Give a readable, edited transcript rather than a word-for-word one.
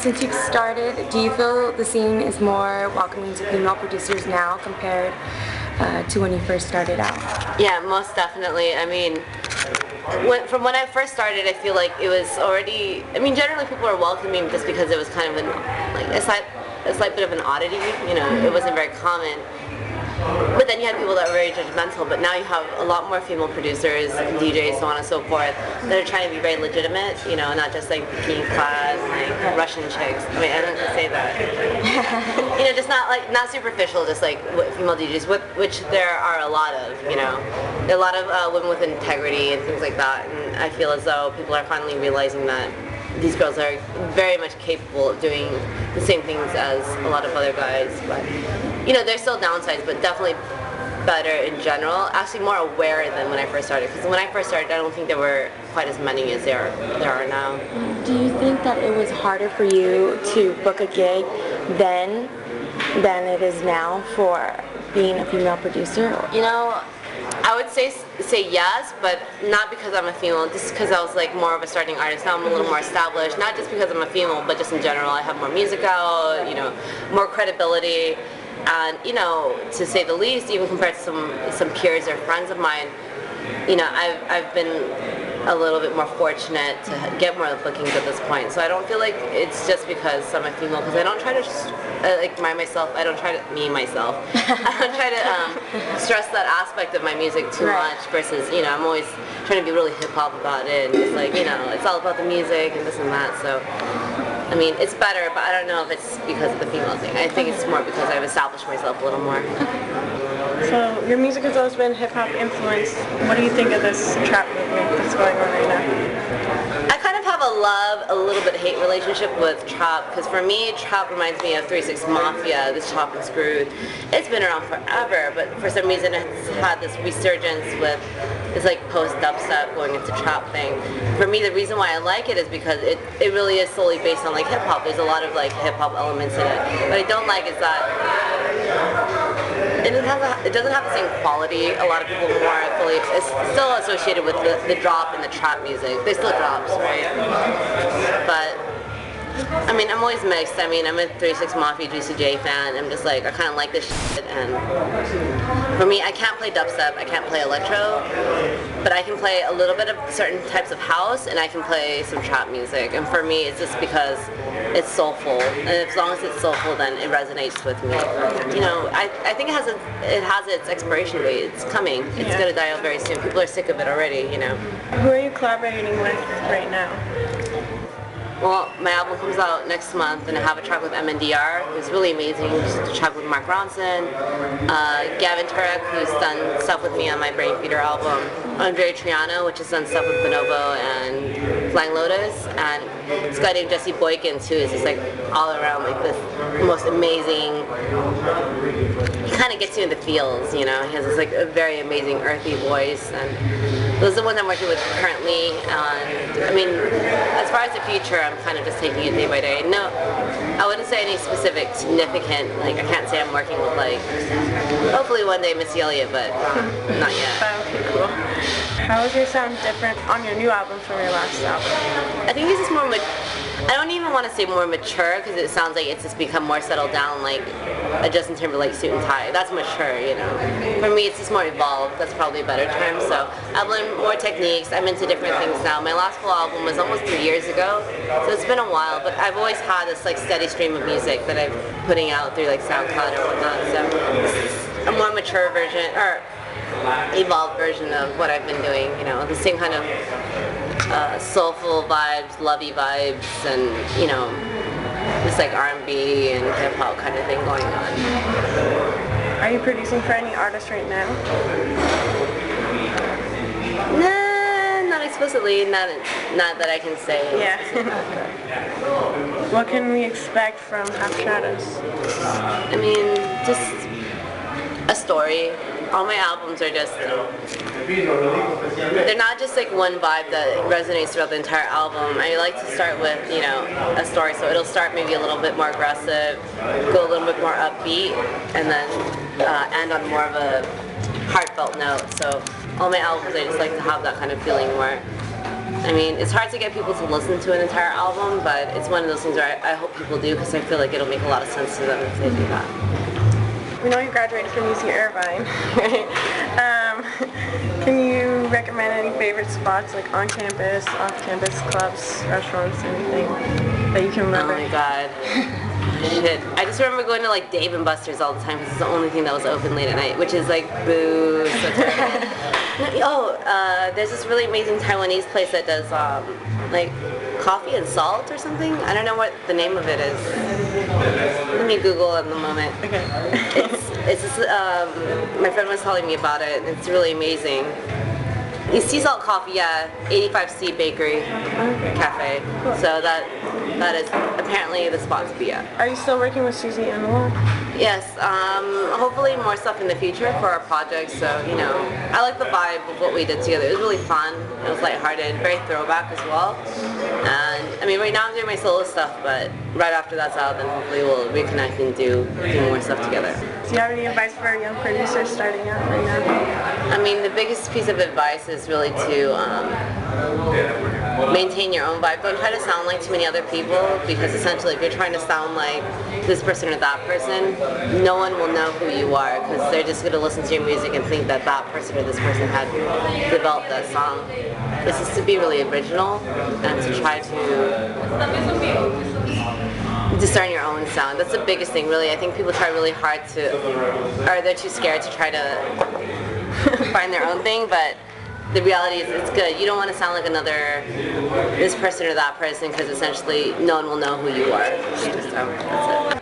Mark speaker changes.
Speaker 1: since you've started, do you feel the scene is more welcoming to female producers now compared to when you first started out?
Speaker 2: Yeah, most definitely. I mean, from when I first started, I feel like it was already, I mean, generally people are welcoming just because it was kind of a slight bit of an oddity, you know, it wasn't very common. But then you had people that were very judgmental, but now you have a lot more female producers, DJs, so on and so forth, that are trying to be very legitimate, you know, not just like bikini clad, like Russian chicks. I mean, I don't say that. You know, just not superficial, just like female DJs, which there are a lot of, you know. There are a lot of women with integrity and things like that, and I feel as though people are finally realizing that these girls are very much capable of doing the same things as a lot of other guys, but you know, there's still downsides, but definitely better in general. Actually more aware than when I first started, because when I first started I don't think there were quite as many as there are now.
Speaker 1: Do you think that it was harder for you to book a gig then than it is now for being a female producer?
Speaker 2: You know, I would say yes, but not because I'm a female, just because I was like more of a starting artist. Now I'm a little more established, not just because I'm a female, but just in general. I have more music out, you know, more credibility, and you know, to say the least, even compared to some peers or friends of mine, you know, I've been a little bit more fortunate to get more bookings at this point. So I don't feel like it's just because I'm a female, because I don't try to like myself. I don't try to myself. I don't try to stress that aspect of my music too much. Versus, you know, I'm always trying to be really hip hop about it, and it's like, you know, it's all about the music and this and that. So I mean, it's better, but I don't know if it's because of the female thing. I think it's more because I've established myself a little more.
Speaker 3: So your music has always been hip hop influenced. What do you think of this trap movement that's going on right now?
Speaker 2: I kind of have a little bit hate relationship with trap, because for me, trap reminds me of 3 6 Mafia, this Chop and Screwed. It's been around forever, but for some reason it's had this resurgence with this like post-dubstep going into trap thing. For me, the reason why I like it is because it really is solely based on like hip hop. There's a lot of like hip hop elements in it. What I don't like is that it doesn't have the same quality. A lot of people more affiliate. It's still associated with the drop in the trap music. They still drops, right? But I mean, I'm always mixed. I mean, I'm a 3 6 Mafia Juicy J fan. I'm just like, I kind of like this shit, and for me, I can't play dubstep, I can't play electro, but I can play a little bit of certain types of house, and I can play some trap music. And for me, it's just because it's soulful, and as long as it's soulful, then it resonates with me. You know, I think it has its expiration date. It's coming. It's gonna die out very soon. People are sick of it already. You know.
Speaker 3: Who are you collaborating with right now?
Speaker 2: Well, my album comes out next month, and I have a track with MNDR, who's really amazing. Just a track with Mark Ronson, Gavin Turek, who's done stuff with me on my Brain Feeder album, Andre Triano, which has done stuff with Bonobo and Flying Lotus, and this guy named Jesse Boykins, who is just like all around like this most amazing. He kind of gets you in the feels, you know. He has this like a very amazing earthy voice, and those are the ones I'm working with currently. And I mean, as far as the future, I'm kind of just taking it day by day. No, I wouldn't say any specific significant, like I can't say I'm working with like, hopefully one day Missy Elliott, but not yet.
Speaker 3: Okay, cool. How is your sound different on your new album from your last album?
Speaker 2: I think this is more, I don't even want to say more mature, because it sounds like it's just become more settled down, like a Justin Timberlake suit and tie. That's mature, you know. For me, it's just more evolved. That's probably a better term. So I've learned more techniques. I'm into different things now. My last full album was almost 3 years ago, so it's been a while. But I've always had this like steady stream of music that I'm putting out through like SoundCloud or whatnot. So it's a more mature version, or evolved version of what I've been doing. You know, the same kind of soulful vibes, lovey vibes, and you know, just like R&B and hip hop kind of thing going on.
Speaker 3: Are you producing for any artists right now?
Speaker 2: Nah, not explicitly. Not that I can say.
Speaker 3: Yeah. What can we expect from Half Shadows?
Speaker 2: I mean, just a story. All my albums are just, they're not just like one vibe that resonates throughout the entire album. I like to start with, you know, a story, so it'll start maybe a little bit more aggressive, go a little bit more upbeat, and then end on more of a heartfelt note. So all my albums, I just like to have that kind of feeling where I mean, it's hard to get people to listen to an entire album, but it's one of those things where I hope people do, because I feel like it'll make a lot of sense to them if they do that.
Speaker 3: We know you graduated from UC Irvine. Can you recommend any favorite spots, like on campus, off campus, clubs, restaurants, anything that you can remember?
Speaker 2: Oh my god. Shit. I just remember going to like Dave & Buster's all the time because it's the only thing that was open late at night, which is like boo. So terrible. There's this really amazing Taiwanese place that does like coffee and salt or something. I don't know what the name of it is. Let me Google in the moment.
Speaker 3: Okay.
Speaker 2: It's just, my friend was telling me about it. It's really amazing. It's sea salt coffee, yeah, 85C Bakery Cafe.
Speaker 3: Cool.
Speaker 2: So that is apparently the spot to be at.
Speaker 3: Are you still working with Susie and Noah?
Speaker 2: Yes, hopefully more stuff in the future for our projects. So, you know, I like the vibe of what we did together. It was really fun. It was lighthearted, very throwback as well. And I mean, right now I'm doing my solo stuff, but right after that's out, then hopefully we'll reconnect and do more stuff together.
Speaker 3: Do you have any advice for young producers starting out right now?
Speaker 2: I mean, the biggest piece of advice is really to maintain your own vibe. Don't try to sound like too many other people, because essentially if you're trying to sound like this person or that person, no one will know who you are, because they're just going to listen to your music and think that that person or this person had developed that song. This is to be really original and to try to discern your own sound. That's the biggest thing, really. I think people try really hard to, or they're too scared to try to find their own thing, but the reality is it's good. You don't want to sound like this person or that person, because essentially no one will know who you are. So that's it.